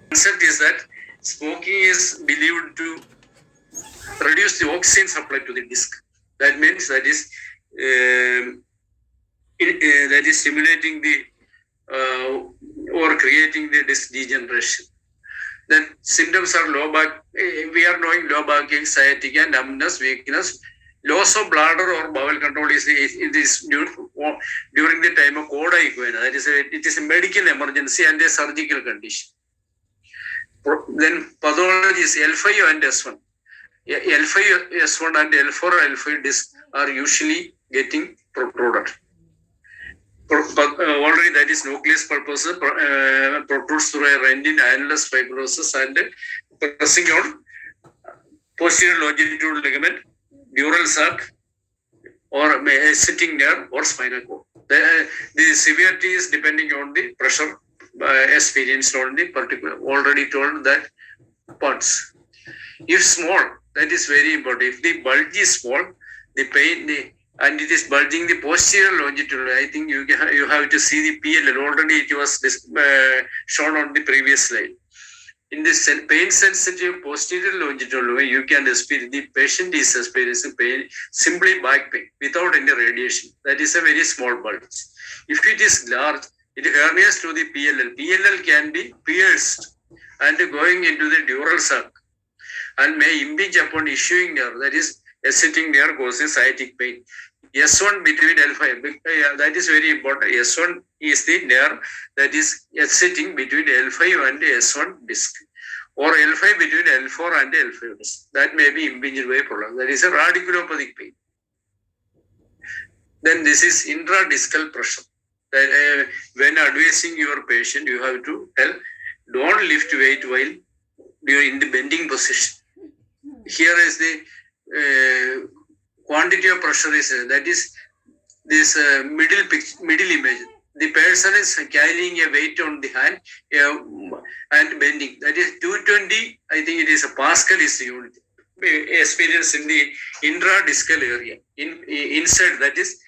concept is that smoking is believed to reduce the oxygen supply to the disc. That means that is stimulating the or creating the disc degeneration. Then symptoms are low back. We are knowing low back ache, sciatica, numbness, weakness. Loss of bladder or bowel control is during the time of coda equina. That is, it is a medical emergency and a surgical condition. Then pathology is L5 and S1. L5, S1 and L4, L5 discs are usually getting protruded. Already that is nucleus pulposus protrudes through a rentin annulus fibrosus and pressing on posterior longitudinal ligament, dural sac, or sitting nerve or spinal cord. The severity is depending on the pressure experienced on the particular. Already told that parts. If small, that is very important. If the bulge is small, the pain and it is bulging the posterior longitudinal, I think you have to see the PLL. Already it was shown on the previous slide. In this pain sensitive posterior longitudinal, you can experience, the patient is experiencing pain, simply back pain without any radiation. That is a very small bulge. If it is large, it herniates to the PLL. PLL can be pierced and going into the dural sac and may impinge upon issuing nerve, that is ascending nerve causes sciatic pain. S1 between L5, that is very important. S1 is the nerve that is sitting between L5 and S1 disc, or L5 between L4 and L5 disc. That may be impinged by prolapse. That is a radiculopathic pain. Then this is intradiscal pressure. That, when advising your patient, you have to tell, don't lift weight while you are in the bending position. Here is the quantity of pressure is that is this middle image. The person is carrying a weight on the hand and bending. That is 220. I think it is a Pascal is the unit. Experience in the intradiscal area. Inside that is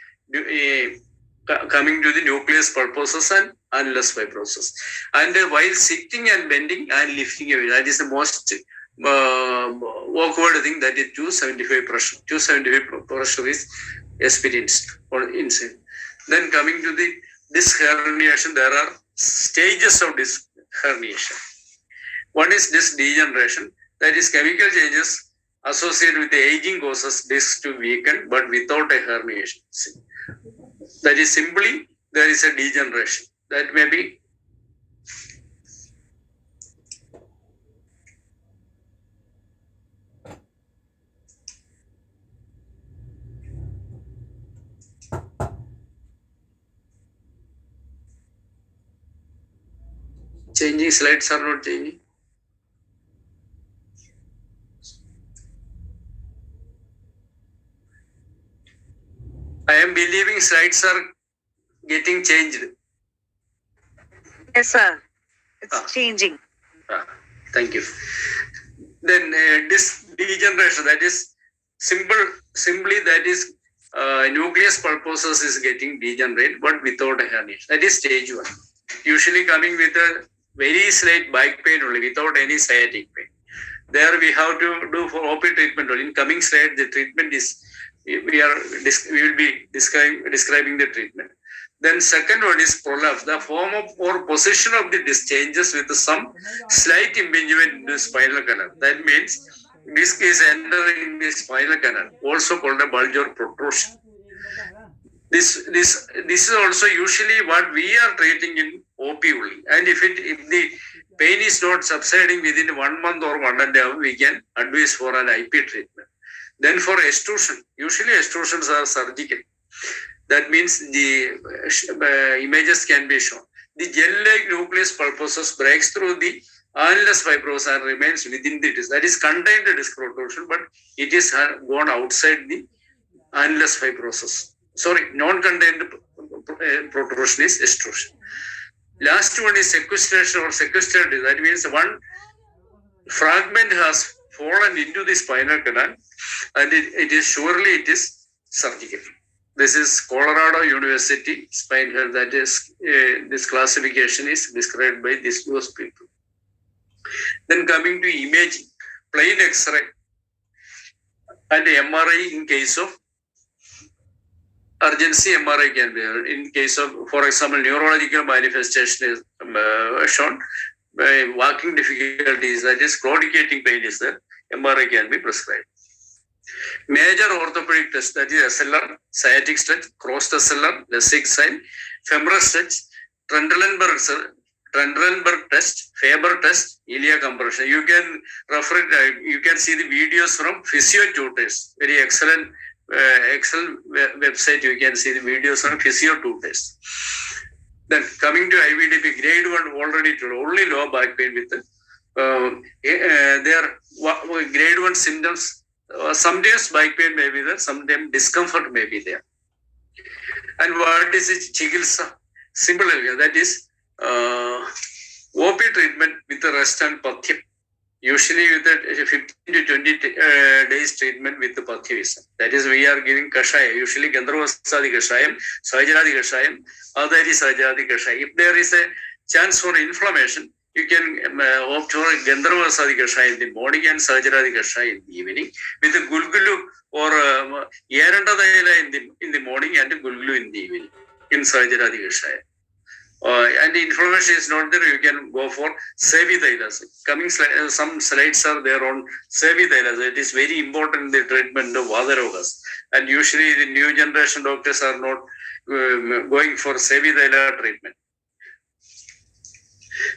coming to the nucleus pulposus and annulus fibrosus. And while sitting and bending and lifting away, that is the most awkward thing, that is 275 pressure. 275 pressure is experienced or inside. Then coming to the disc herniation, there are stages of disc herniation. One is disc degeneration, that is chemical changes associated with the aging causes disc to weaken but without a herniation. That is simply there is a degeneration. That may be changing. Slides are not changing. I am believing slides are getting changed. Yes, sir. It's changing. Thank you. Then disc degeneration, that is simply that is nucleus pulposus is getting degenerate but without a herniation. That is stage 1. Usually coming with a very slight back pain only without any sciatic pain. There we have to do for OP treatment only. In coming slide, the treatment is we will be describing the treatment. Then second one is prolapse. The form of or position of the disc changes with some slight impingement in the spinal canal. That means disc is entering the spinal canal, also called a bulge or protrusion. This is also usually what we are treating in OP only. And if the pain is not subsiding within 1 month or 1.5, we can advise for an IP treatment. Then for extrusion, usually extrusions are surgical. That means the images can be shown. The gel-like nucleus pulposus breaks through the annulus fibrosus and remains within the disc. That is contained disc protrusion, but it is gone outside the annulus fibrosus. Sorry, non-contained protrusion is extrusion. Last one is sequestration or sequestered. That means one fragment has fallen into the spinal canal, and it is surgical. This is Colorado University spine health. That is this classification is described by these people. Then coming to imaging, plain X-ray and MRI in case of urgency. MRI can be in case of, for example, neurological manifestation is shown. Walking difficulties, that is claudicating pain is there. MRI can be prescribed. Major orthopedic test, that is SLR, sciatic stretch, crossed SLR, Lessig sign, femoral stretch, Trendelenburg test, Faber test, ilia compression. You can refer it, you can see the videos from physio tutors. Very excellent website. You can see the videos on physio tutors. Then coming to IVDP, grade 1 already told, only low back pain with their grade 1 symptoms. Sometimes back pain may be there, sometimes discomfort may be there. And what is it? Chikilsa, simple, that is OP treatment with the rest and pathyam. Usually with the 15 to 20 days treatment with the pathyam. That is, we are giving kashaya, usually Gandharvasadi kashayam, Sajradi kashayam, Adari Sajradi kashayam. If there is a chance for inflammation, you can opt for Gandharvasadi kashayam in the morning and Sajradi kashayam in the evening, with the Gulgulu or Yarandadaila in the morning and Gulgulu in the evening in Sajradi kashayam. And the inflammation is not there, you can go for Sevithailas. Coming some slides are there on Sevithailas. It is very important in the treatment of Vadarogas. And usually the new generation doctors are not going for Sevithaila treatment.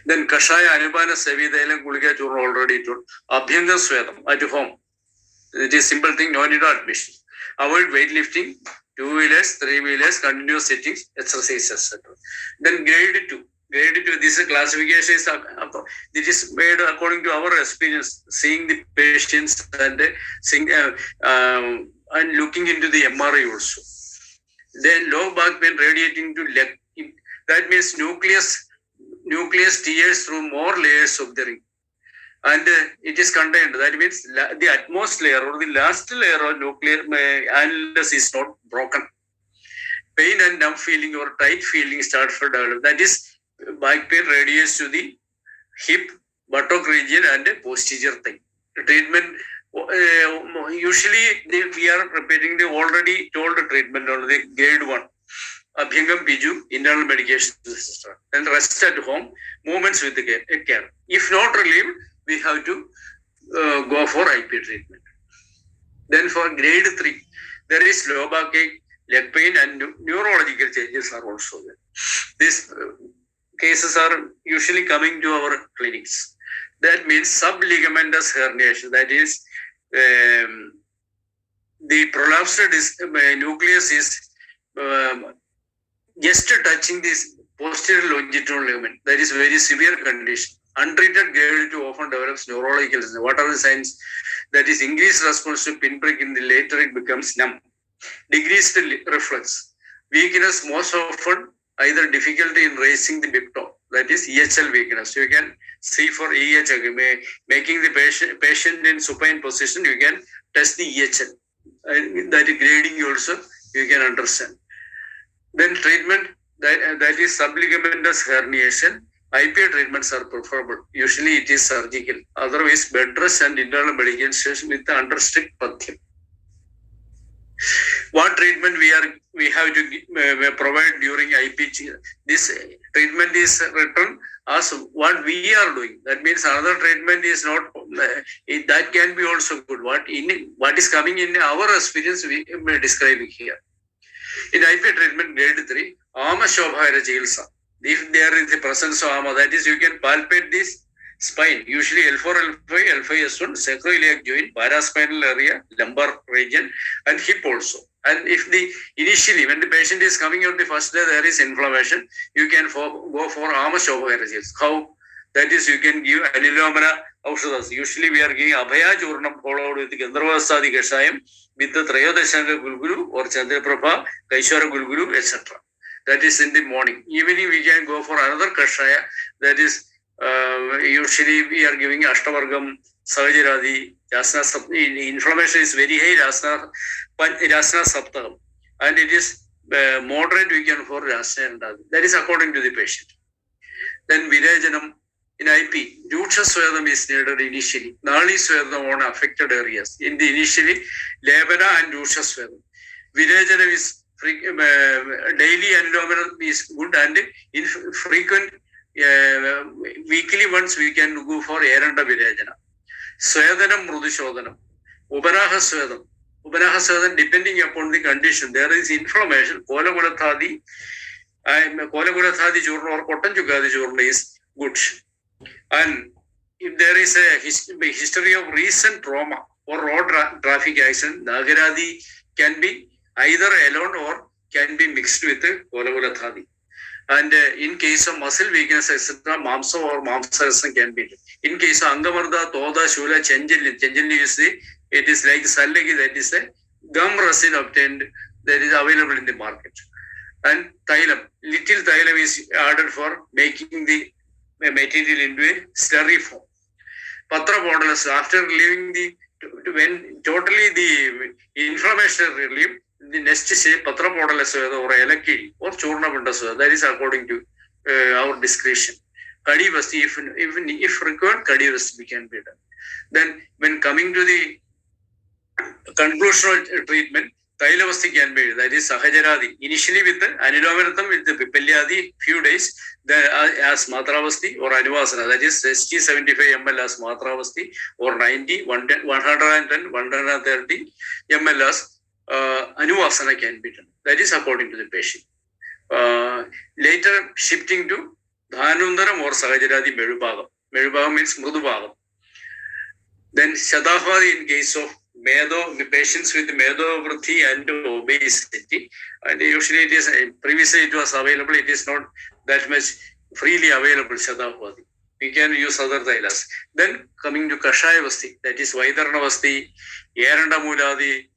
Then Kashaya, Anubana, Sevithaila, Gulga Churna already told. Abhyanga Swetam at home. It is simple thing, no need of admission. Avoid weightlifting, 2-wheelers, 3-wheelers, continuous sittings, exercise, etc. Then grade 2. Grade 2, this is classification it is made according to our experience, seeing the patients and looking into the MRI also. Then low back pain radiating to leg. That means nucleus tears through more layers of the ring. And it is contained. That means the utmost layer or the last layer of nuclear annulus is not broken. Pain and numb feeling or tight feeling start for development. That is, back pain radiates to the hip, buttock region and posterior thigh. Treatment, usually we are repeating the already told treatment on the grade 1. Abhyangam Piju, internal medication system. Then rest at home, movements with the care. If not relieved, we have to go for IP treatment. Then for grade 3, there is low back ache, leg pain and neurological changes are also there. These cases are usually coming to our clinics. That means subligamentous herniation. That is, the prolapsed nucleus is just touching this posterior longitudinal ligament. That is very severe condition. Untreated grade 2 often develops neurological. What are the signs? That is increased response to pinprick. In the later it becomes numb. Decreased reflex. Weakness most often either difficulty in raising the big toe. That is EHL weakness. You can see for EHL, making the patient in supine position, you can test the EHL. That grading also you can understand. Then treatment, that is subligamentous herniation. IP treatments are preferable. Usually it is surgical. Otherwise, bed rest and internal medication with the under strict pathyam. What treatment we have to provide during IP? This treatment is written as what we are doing. That means another treatment is not, that can be also good. What is coming in our experience, we are describing here. In IP treatment, grade 3, Ama Shobhara Chilsa. If there is the presence of Ama, that is, you can palpate this spine, usually L4, L5, L5S1, sacroiliac joint, paraspinal area, lumbar region, and hip also. And if initially, when the patient is coming out the first day, there is inflammation, you can go for Ama Shobhara Chilsa. How? That is, you can give Anilomana Aushadas. Usually, we are giving Abhaya Churnam followed with the Gandharvasadi Kashayam, with the Trayodashanga Gulguru or Chandraprabha, Kaishwara Gulguru, etc. That is in the morning. Evening, we can go for another Kashaya. That is, usually we are giving Ashtavargam, Sajradi, Jasna Saptagam. Inflammation is very high, Jasna Saptagam. And it is moderate, we can for Jasna and That is according to the patient. Then Virajanam, In IP, Ruksha Swedam is needed initially. Nali Swedam on affected areas. In the initially, Lebana and Ruksha Swedam. Virajana is daily and is good and in frequent weekly once we can go for Eranda Virajana. Swedanam Mrudishodanam. Ubaraha Swedam. Ubaraha Swedam, depending upon the condition, there is inflammation. Kolagurathadi journal or Kotanjugadi journal is good. And if there is a history of recent trauma or road traffic accident, Nagaradi can be either alone or can be mixed with Kolagurathadi. And in case of muscle weakness, etc., Mamsa or Mamsa can be. In case of Angamarda, Toda, Shula, Chenjali, you see, it is like Salagi, that is a gum resin obtained that is available in the market. And Thylum, little Thylum is added for making the material into a slurry form. Patra Bodalus, after leaving when totally the inflammation relieved, the next say Patra Bodalus or Elaki or Churna Vandasa, that is according to our discretion. Kadivasti, even if required, Kadivasti can be done. Then, when coming to the conclusional treatment, Thailavasti can be, that is Sahajaradi. Initially with the Anidomiratham with the Pipelyadi, few days, as Matravasti or Anivasana, that is 60-75 ml as Matravasti or 90, 110, 110, 130 ml as Anivasana can be done. That is according to the patient. Later shifting to Dhanundaram or Sahajaradi Medubhagam. Medubhagam means Mrudubhagam. Then Shadahvadi in case of Medo, the patients with Medo Vritti and obesity, and usually it is, previously it was available, it is not that much freely available, Shadahvadi. We can use other Thailas. Then coming to Kashayavasti, that is Vaidarnavasti, Yerandamuladi,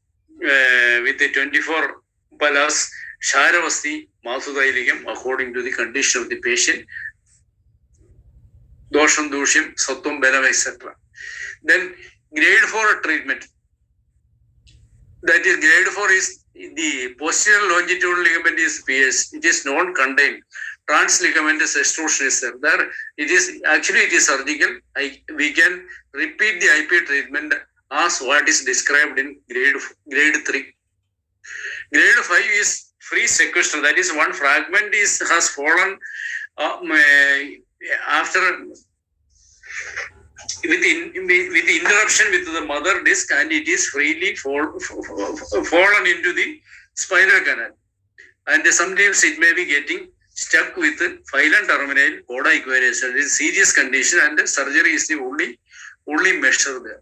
with the 24 palas, Sharavasti, Mathudailigam, according to the condition of the patient, Dosham Dushim, Satum Benam, etc. Then grade 4 treatment. That is grade 4 is the posterior longitudinal ligament is PS. It is non-contained. Trans ligamentous extrusion is there. It is actually it is surgical. We can repeat the IP treatment as what is described in grade 3. Grade 5 is free sequestration. That is one fragment has fallen after with the interruption with the mother disc, and it is freely fallen into the spinal canal, and sometimes it may be getting stuck with the phylum terminal coda equation. It is a serious condition, and the surgery is the only measure there.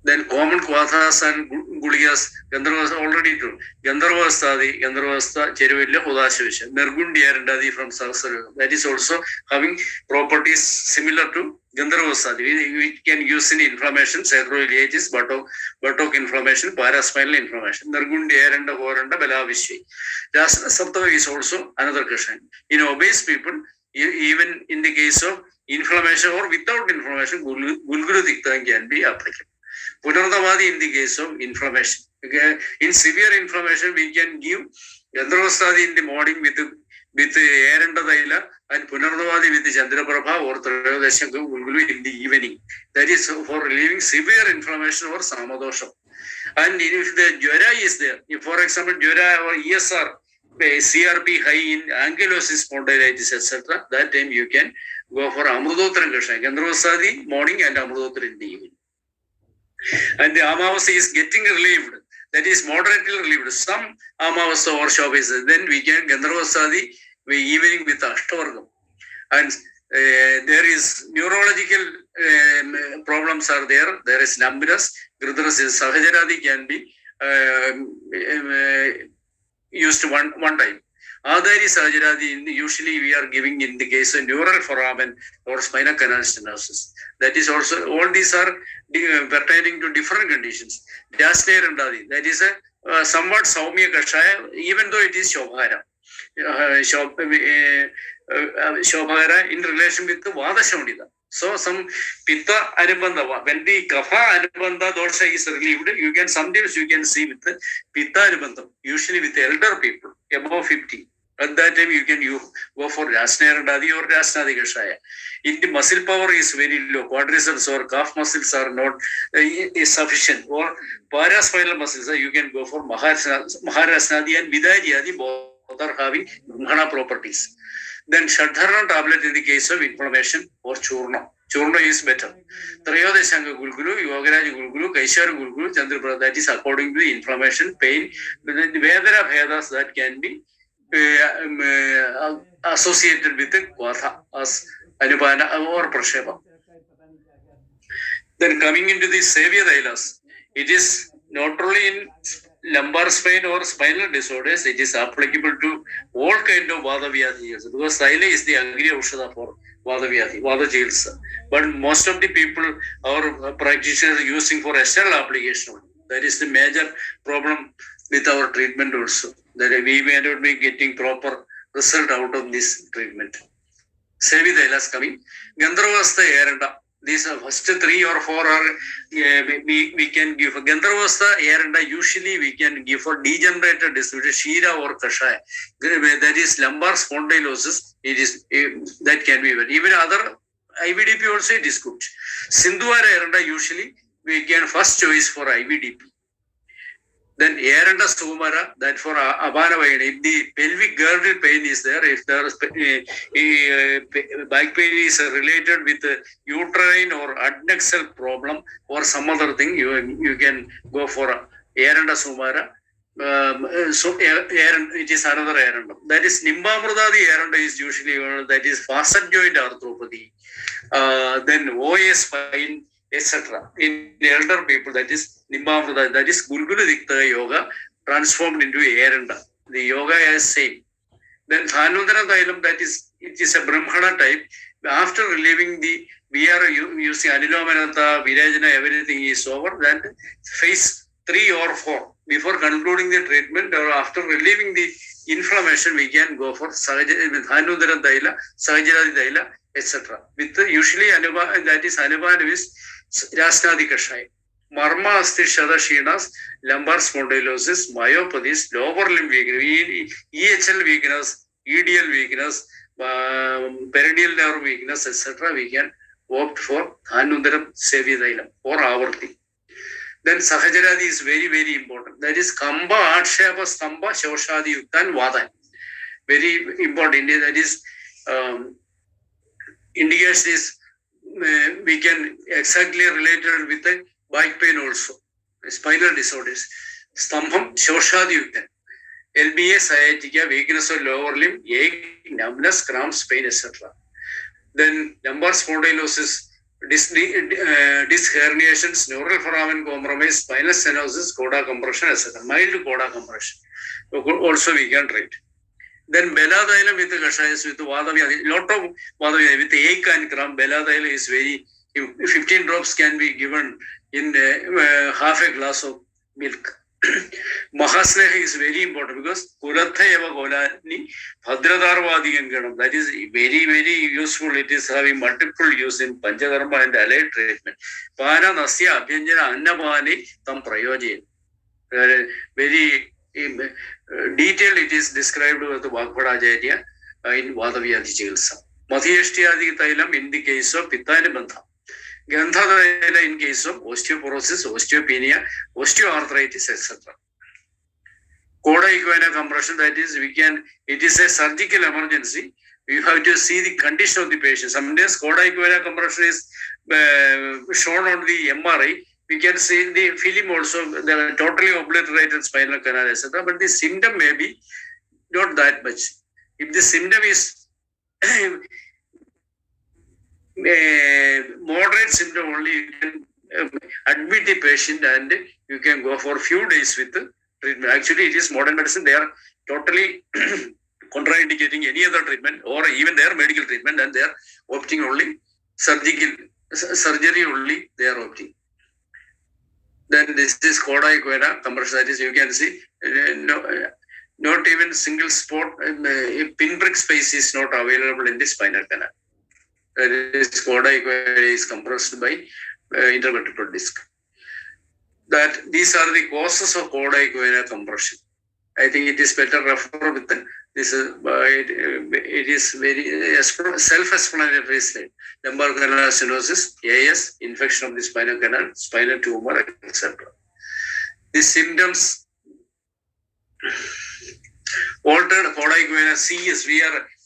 Then common quathas and guligas, Gandharvas already true. Gandharvastadi, Gandharvasta, Cherivilla, Udashavisha, Nergundiarandadi from Sarsara. That is also having properties similar to Gandharvastadi. We can use in inflammation, sacroiliitis, buttock inflammation, paraspinal inflammation. Nergundiaranda, Horanda, Belavishi. Jasana Saptava is also another question. In obese people, even in the case of inflammation or without inflammation, Gulguru Dikta can be applicable. Punardavadi in the case of inflammation. Okay. In severe inflammation, we can give Gandharvastadi in the morning with Eranda Daila and Punardavadi with the Chandraprabha or Trayodasha Gulgulu in the evening. That is for relieving severe inflammation or Samadosha. And if the Jura is there, if for example Jura or ESR, CRP high in ankylosis spondylitis, etc., that time you can go for Amrudotra Kasha, Gandharvastadi morning and Amrudotra in the evening. And the Amavasa is getting relieved, that is moderately relieved. Some Amavasa workshop is then we can Gandharvastadi evening with Ashtavargam. And there is neurological problems are there. There is numbness, Gridras is Sahajaradi can be used one time. Adari Sahajaradi, usually we are giving in the case of neural foramen or spinal canal stenosis. That is also, all these are pertaining to different conditions. Dasner and Dadi, that is a somewhat Saumya Kashaya, even though it is Shobhara. Shobhara in relation with the Vada Shamdida. So some Pitta Anubandha, when the Kapha Anubandha dosha is relieved, sometimes you can see with the Pitta Anubandha, usually with elder people above 50. At that time, you can go for Rasnarandadi or Rasnadi Kashaya. In the muscle power is very low. Quadriceps or calf muscles are not is sufficient. Or paraspinal muscles, you can go for Maharasnadi and Vidayadi. Both are having Brahmana properties. Then Shadharana tablet in the case of inflammation or Churna. Churna is better. Trayodeshanga Gulgulu, Yogaraj Gulgulu, Kaishar Gulgulu, Chandrapura, that is according to the inflammation, pain, where there are Vedas that can be associated with the Vatha as Anupana or Prasheva. Then coming into the Savior Dailas, it is not only in lumbar spine or spinal disorders, it is applicable to all kind of Vada Vyadhis because Thaila is the Agri Aushadha for Vada Vyadhi, Vada Jails. But most of the people, our practitioners, are using for external application. That is the major problem with our treatment also. That we may not be getting proper result out of this treatment. Sevidailas coming. Gandharvastha Eranda. These are first 3 or 4 are we can give. Gandharvastha Eranda usually we can give for degenerated disorder, Shira or Kashaya. That is lumbar spondylosis. It is that can be even other IVDP also it is good. Sindhuara Eranda usually we can first choice for IVDP. Then Eranda Sumara, that for Abana Vaina, if the pelvic girdle pain is there, if there is back pain is related with uterine or adnexal problem or some other thing, you can go for Eranda Sumara. So it is another Eranda. That is Nimbamruda, the Eranda is usually that is facet joint arthropathy. Then OA spine, etc. In elder people, that is Nimbamruda, that is Gulgulu Dikta yoga transformed into Eranda. The yoga is same. Then Thanundara Thailam, that is, it is a Brahmana type. After relieving we are using Anilomanatha, Virajana, everything is over. Then phase 3 or 4, before concluding the treatment or after relieving the inflammation, we can go for Thanundara Thaila, Sahajiradi Thaila, etc. With usually Anuba, that is Anuba is Rasnadi Kashai. Marma Asti Shadashinas, lumbar spondylosis, myopathies, lower limb weakness, EHL weakness, EDL weakness, perineal nerve weakness, etc. We can opt for Hanundaram Sevidailam or Avarti. Then Sahajaradi is very, very important. That is Kamba, Adshepa, Stamba, Shoshadi, Yuktan, Vada. Very important. That is indication is we can exactly related with the back pain also, spinal disorders. Stambham, Shoshadi Yuktan. LBA, sciatica, weakness of lower limb, ache, numbness, cramps, pain, etc. Then lumbar spondylosis, disc herniations, neural foramen compromise, spinal stenosis, coda compression, etc. Mild coda compression. Also we can treat. Then Beladaila with the Kashayas with Vadavyadi, lot of Vadavyadi with the ache and cramp. Beladaila is very, 15 drops can be given in half a glass of milk. Mahasneha is very important because Kulatha Eva Golani, Bhadradarvadi and Ganam. That is very, very useful. It is having multiple use in Panchakarma and allied treatment. Pana Nasya, Abhyangana, Annapani, Tam Prayoji. Very detailed it is described with the Vakpada Jaya in Vadavyadi Chilsa. Mathiyashtiadi Thailam in the case of Pitta and Bantha. Gandha in case of osteoporosis, osteopenia, osteoarthritis, etc. Coda equina compression, that is, it is a surgical emergency. We have to see the condition of the patient. Sometimes coda equina compression is shown on the MRI. We can see the film also, the totally obliterated spinal canal, etc. But the symptom may be not that much. If the symptom is moderate symptom only, you can admit the patient and you can go for a few days with the treatment. Actually, it is modern medicine. They are totally contraindicating any other treatment or even their medical treatment, and they are opting only surgery only they are opting. Then this is coda equina compression. That is, you can see not even single spot, pinprick space is not available in the spinal canal. This coda equina is compressed by intervertebral disc. That these are the causes of coda equina compression. I think it is better refer with the This is it is very self-explanatory slide. Lumbar canal stenosis, AS, infection of the spinal canal, spinal tumor, etc. The symptoms: altered cauda CS.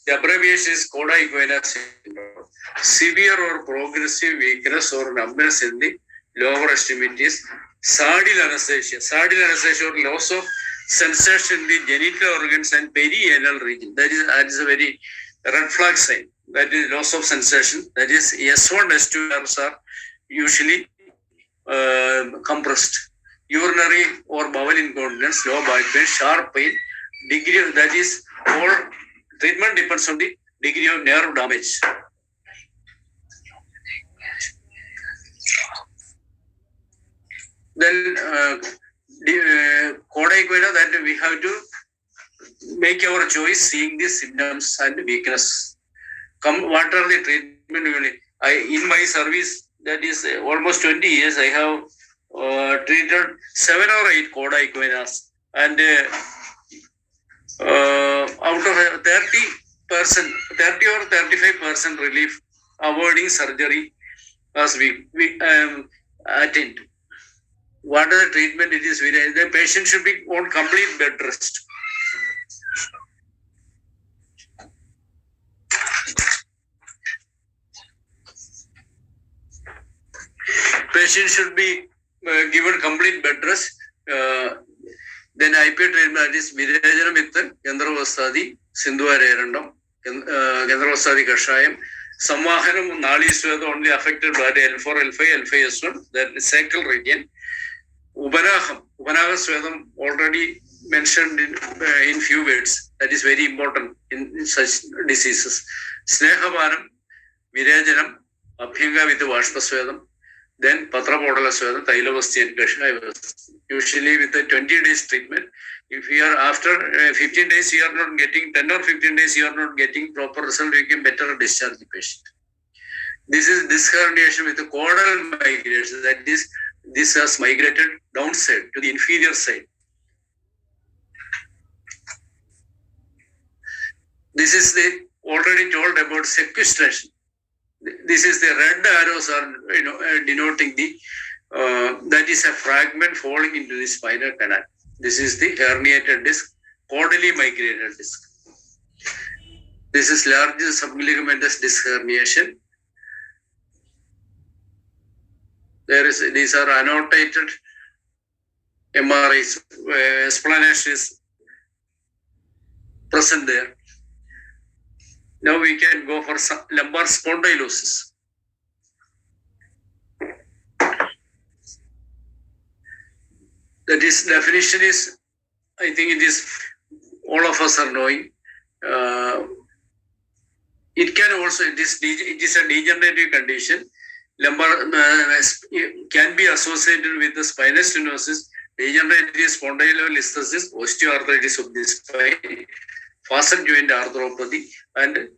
The abbreviation is cauda syndrome. Severe or progressive weakness or numbness in the lower extremities. Sardine anesthesia or loss of sensation in the genital organs and perianal region. That is a very red flag sign. That is loss of sensation. That is S1, S2 nerves are usually compressed. Urinary or bowel incontinence, low back pain, sharp pain, degree, that is all treatment depends on the degree of nerve damage. Then cauda equina, that we have to make our choice seeing the symptoms and weakness. What are the treatment? In my service, that is almost 20 years, I have treated 7 or 8 cauda equinas, and out of 30% or 35% relief, avoiding surgery as we attend. What are the treatment? It is the patient should be on complete bed rest. Patient should be given complete bed rest. Then IP treatment, that is Virajanam with Gandharvastadi, Sindhuvarerandam, Gandharvastadi Kashayam, Samahanam, Nali Sweda only affected by L4, L5, L5S1, that is sacral region. Upanaham Swedam already mentioned in few words. That is very important in such diseases. Snehavanam, Virajanam, Abhyanga with the Vashpasvedam, then Patrapodala Swedam, Tailavasti and Kashayavasti. Usually with the 20 days treatment, if you are after 15 days you are not getting, 10 or 15 days you are not getting proper result, you can better discharge the patient. This is disc herniation with the caudal migration, that is, this has migrated downside to the inferior side. This is the already told about sequestration. This is the red arrows are denoting the that is a fragment falling into the spinal canal. This is the herniated disc, caudally migrated disc. This is large subligamentous disc herniation. These are annotated MRIs. Explanation is present there. Now we can go for lumbar spondylosis. That is, definition is, I think it is, all of us are knowing. It can also, it is a degenerative condition. Lumbar can be associated with the spinal stenosis, degenerative spondylolisthesis, osteoarthritis of the spine, fasten joint arthropathy, and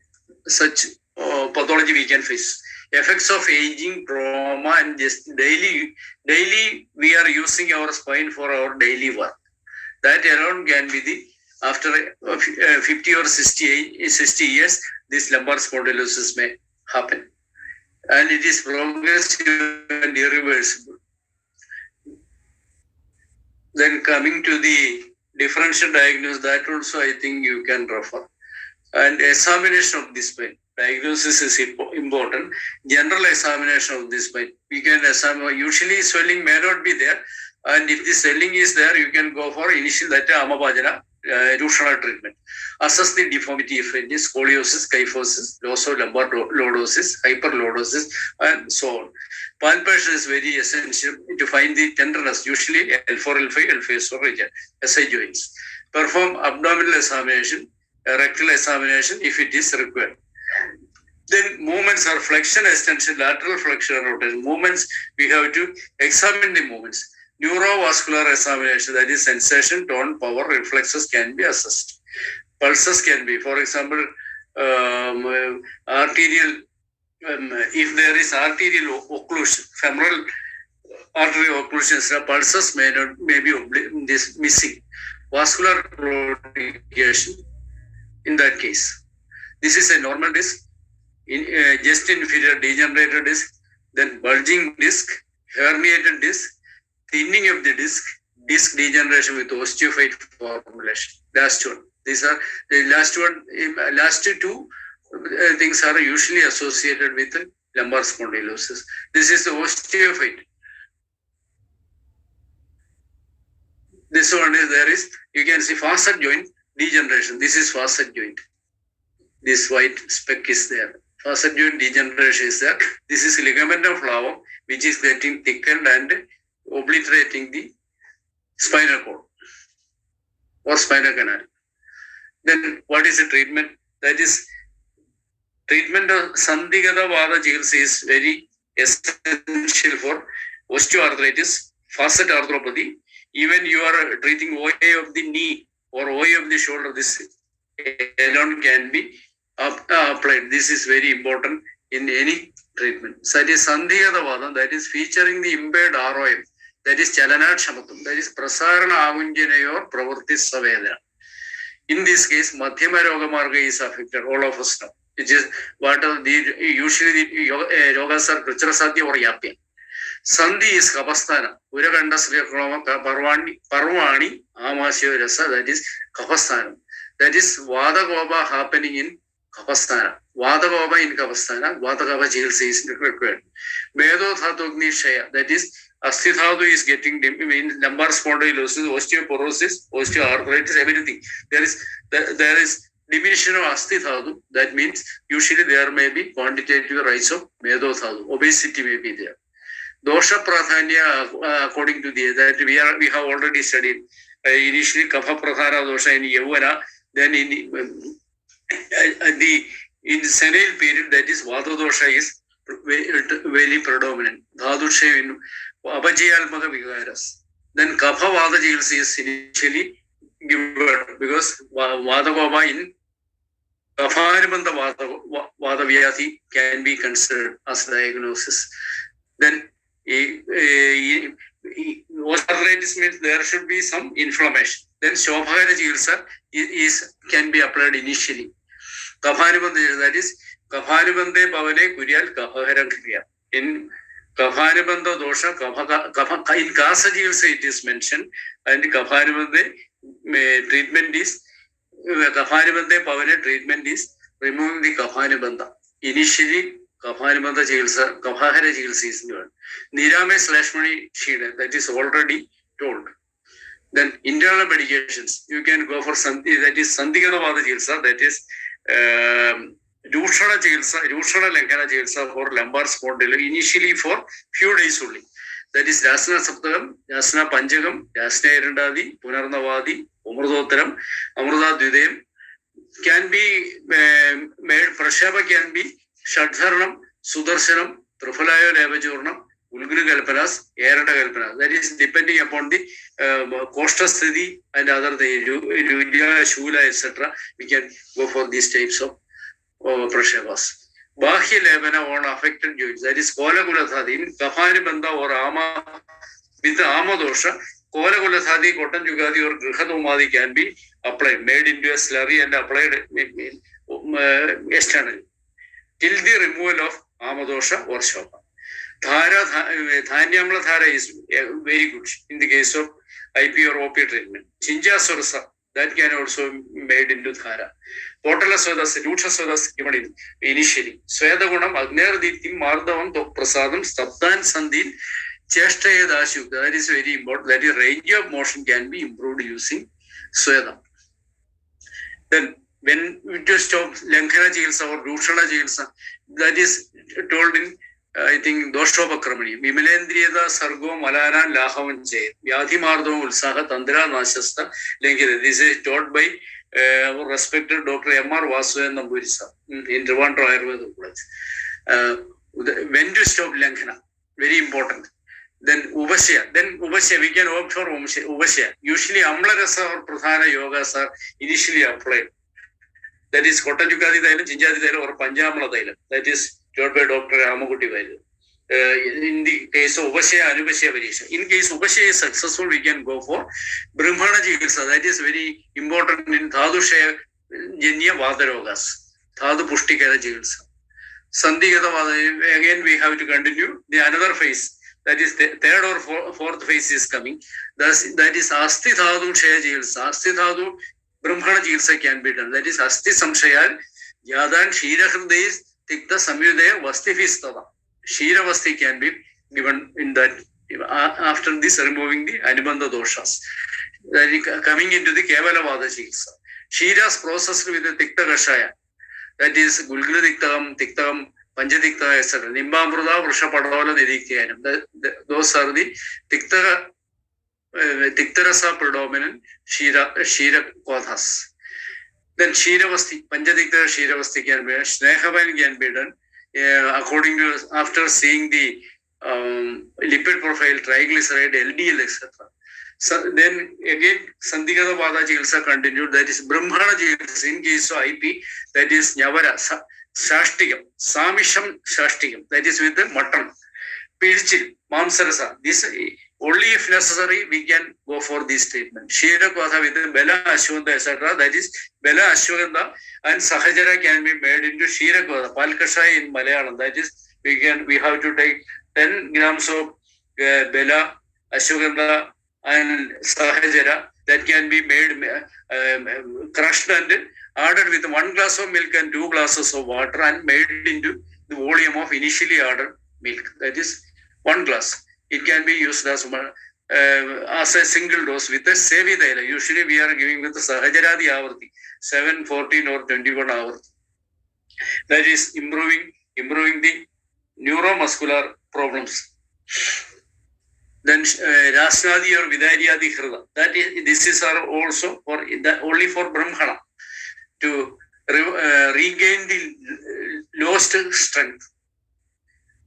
such pathology we can face. Effects of aging, trauma, and just daily we are using our spine for our daily work. That alone can be the, after 50 or 60 years, this lumbar spondylosis may happen. And it is progressive and irreversible. Then coming to the differential diagnosis, that also I think you can refer. And examination of the spine. Diagnosis is important. General examination of the spine. We can examine. Usually swelling may not be there. And if the swelling is there, you can go for initial Amabhajana Rushana treatment. Assess the deformity if it is scoliosis, kyphosis, loss of lumbar lordosis, hyperlordosis, and so on. Palpation is very essential to find the tenderness, usually L4, L5, L5 region, SI joints. Perform abdominal examination, rectal examination if it is required. Then movements are flexion, extension, lateral flexion, rotation. Movements, we have to examine the movements. Neurovascular examination, that is sensation, tone, power, reflexes can be assessed. Pulses can be, for example, arterial, if there is arterial occlusion, femoral artery occlusion, pulses may be missing. Vascular prolongation, in that case. This is a normal disc, just inferior degenerated disc, then bulging disc, herniated disc, thinning of the disc degeneration with osteophyte formulation. Last one. These are the last one. Last two things are usually associated with lumbar spondylosis. This is the osteophyte. This one is there is, you can see facet joint degeneration. This is facet joint. This white speck is there. Facet joint degeneration is there. This is ligamentum flavum, which is getting thickened and obliterating the spinal cord or spinal canal. Then what is the treatment? That is, treatment of Sandhigata Vada Chikitsa is very essential for osteoarthritis, facet arthropathy. Even you are treating OA of the knee or OA of the shoulder, this alone can be applied. This is very important in any treatment. So that is Sandhigata Vada, that is featuring the impaired ROM, that is Chalanatshamatam, that is Prasarana Agunjanayor Pravurti Savedana. In this case, Madhyama Rogamarga is affected, all of us know. It is what are the usually the yogas are Krichasati or Yapya. Sandhi is Kapasthana. Urakanda Sriyakrama Parvani Amasya Rasa, that is Kapasthana. That is Vadagoba happening in Kapasthana. Vadagoba in Kapasthana, Vadagaba Chikitsa is required. Medo Thatugni Shaya, that is Asthithadu is getting in lumbar spondylosis, osteoporosis, osteoarthritis, everything. There is diminution of Asthithadu. That means usually there may be quantitative rise of Medothadu. Obesity may be there. Dosha Pradhanya, according to that we have already studied. Initially Kapha Pradhana dosha in Yavana, then in the senile period, that is Vata dosha is very predominant. Dhadusha in Abhajayalmaka Vigaras. Then Kapha Vada Chikitsa is initially given because Vadagoma in Kaphanibandha Vada Vyati can be considered as diagnosis. Then osteoarthritis means there should be some inflammation. Then Shobhagara Chikitsa can be applied initially. Kaphanibandha, that is Kaphanibandhe Pavane Kuryal Kaphaharam Kriya. In Kaphanibandha dosha, in Kasa Chikitsa it is mentioned, and Kaphanibandhe treatment is Kaphanibandhe Pavane treatment is removing the Kaphanibandha. Initially, Kaphanibandha Chikitsa, Kaphahara Chikitsa is given. Nirame Slashmani Shida, that is already told. Then internal medications, you can go for something that is Sandhigata Vada Chikitsa, that is Rushana Chikitsa, Rushana Lankana Chikitsa for lumbar spondylosis, initially for few days only. That is Rasana Saptagam, Rasana Panchagam, Rasana Erandadi, Punarnavadi, Umrudottaram, Amruda Dvidayam, can be made, Prashava can be Shadharanam, Sudarshanam, Trufalayo Lavajurnam, Ulgri Galpanas, Erata Galpanas. That is depending upon the Kosta Sthiti and other the Rudia, Shula, etc. We can go for these types of Prashavas. Bahya Levana on affected joints, that is Kolagulathadi, in Kaphanibandha or Ama with the Ama dosha, Kolagulathadi, Cotton Jugadi or Grihadomadi can be applied, made into a slurry and applied externally till the removal of Amadosha or Shopa. Dhanyamla Thara is very good in the case of IP or OP treatment. Chinja Sursa, that can also be made into Thara. Potala Sodas, Rucha Sodas given initially. Sweda Gunam, Agner Ditim, Mardavan, Prasadam, Saptan Sandin, Chesta Dashu, that is very important. That is range of motion can be improved using Sweda. Then when we just stop Lankana Chikitsa or Rushana Chikitsa, that is told in I think Doshopakramani, Vimalendriyada Sargo Malana Lahavan Jay, Vyadhi Mardo Ulsaha Tandra Nashasta, Lankira. This is taught by our respected Dr. M.R. Vasu and Namburisa in Trivandrum Ayurveda. When to stop Lankana, very important. Then Uvasya, we can opt for Uvasya. Usually Amla Rasa or Prathana Yogas are initially applied. That is Kotajukadi Thailand, Jinjadi Thailand or Panjamala Thailand. That is taught by Dr. Amaguti Vaidya. In the case of Uvasya, Anuvasya variation. In case Uvasya is successful, we can go for Brahmana Chikitsa. That is very important in Dhadusha Jenya Vadarogas, Thadu Pushtikara Jils. Sandhigata Vada, again we have to continue. The another phase, that is the third or fourth phase is coming. That is Asti Thadu Shaya Jils, Asti Thadu Brahmana Jilsa can be done. That is Asti Samshayar, Yadan Shira Hridays, Tikta Samyudaya, Vasti Fistava. Shira Vasti can be given in that after this removing the Anibandha doshas. Coming into the Kevala Vada Jilsa. Shira's processed with the Tikta Kashaya. That is Gulgula Diktam, Tiktam, Panjadikta, etc. Nimbamruda, Vrushapadola, Nidikyanam. Those are the Tiktarasa predominant Shira Kodhas. Then Shiravasti, Panjadikta Shiravasti can be, Snehavan can be done according to after seeing the lipid profile, triglyceride, LDL, etc. So then again, Sandhigata Vada Jilsa continued, that is Brahmana Jilsa in case of IP, that is Nyavara, Shashtigam, Samisham Shashtigam, that is with the mutton, Pilchil, Mamsarasa. This only if necessary we can go for this treatment. Shira Kotha with the Bela Ashwanda, etc. That is Bela Ashwanda and Sahajara can be made into Shira Kotha, Palkashai in Malayalam. That is we have to take 10 grams of Bela Ashwagandha and Sahajara that can be made crushed and added with 1 glass of milk and 2 glasses of water and made into the volume of initially ordered milk. That is 1 glass. It can be used as a single dose with a Sevidaila. Usually we are giving with the Sahajaradi Avarti, 7, 14 or 21 hours. That is improving the neuromuscular problems. Then Rasnadi or Vidaryadi Hrida. That is, this is also for only for Brahmana to regain the lost strength.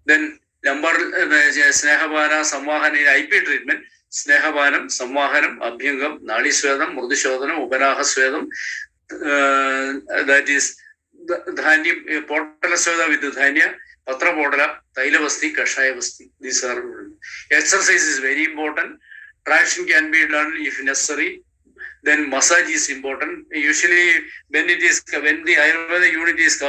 Then lumbar Snehavana, Samvahana in IP treatment, Snehavanam, Samvahanam, Abhyangam, Nadi Swedam, Murdishodana, Ubaraha Swedam, that is Dhani, Portala Sweda with Dhania, Patra Bodala, Tailavasti, Kashayavasti. These are exercise is very important. Traction can be done if necessary. Then massage is important. Usually when the Ayurveda unit is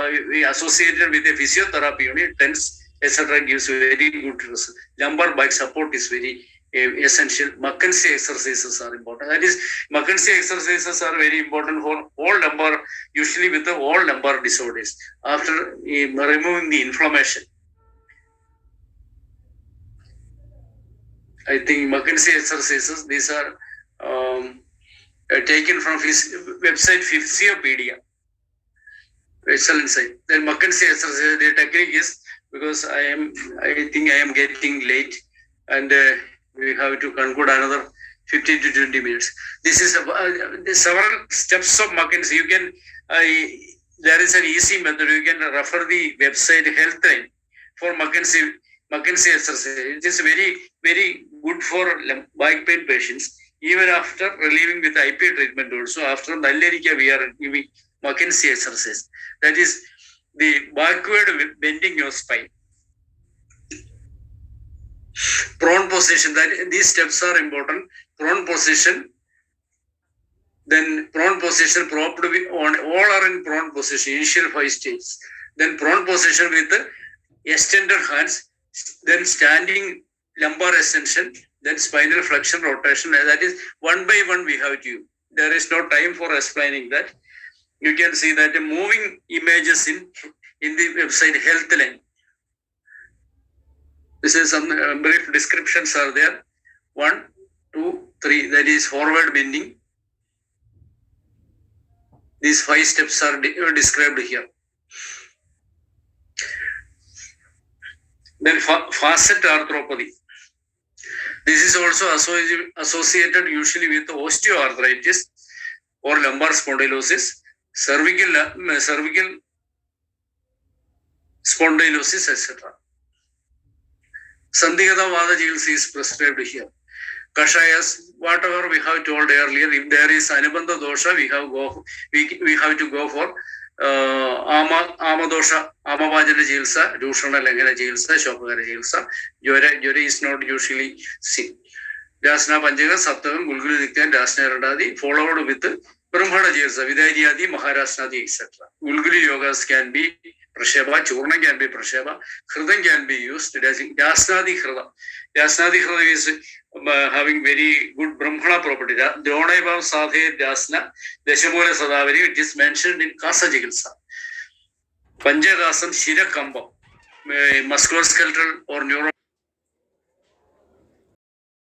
associated with a physiotherapy unit, TENS, etc. gives very good result. Lumbar back support is very essential. McKenzie exercises are important. That is, McKenzie exercises are very important for all lumbar, usually with all lumbar disorders. After removing the inflammation, I think McKenzie exercises, these are taken from his website Physiopedia. Excellent site. Then McKenzie exercise, the technique is, because I think I am getting late and we have to conclude another 15 to 20 minutes. This is several steps of McKenzie. You can, there is an easy method. You can refer the website Healthline for McKenzie exercise. It is very, very good for back pain patients. Even after relieving with IP treatment also, after malaria we are giving McKenzie exercise. That is the backward bending your spine. Prone position, that these steps are important. Prone position, then prone position, propped on, all are in prone position, initial 5 stages. Then prone position with the extended hands, then standing lumbar extension, then spinal flexion rotation. That is one by one we have to. There is no time for explaining that. You can see that the moving images in the website Healthline. This is some brief descriptions are there. 1, 2, 3. That is forward bending. These 5 steps are described here. Then facet arthropathy. This is also associated usually with osteoarthritis or lumbar spondylosis, cervical spondylosis, etc. Sandhigata Vada Jils is prescribed here. Kashayas, whatever we have told earlier, if there is Anibandha dosha, we have to go for Ama dosha, Amavajana Jilsa, Dushana Langana Jilsa, Shopagara Jilsa. Jura is not usually seen. Dasna Panjaga, Saptavam, Gulgulu Dikta, Dasna Radadi, followed with Brahmana Jesa, Vidayadi, Maharashnadi, etc. Ulguli yogas can be Prasheva, Churna can be Prasheva, Hridan can be used. Yasnadi Hrida. Yasnadi Hrida is having very good Brahmana property. Dronaivam Sadhe Dasna, Deshamura Sadavari, it is mentioned in Kasa Jigilsa. Panjagasam Shira Kamba, musculoskeletal or neuro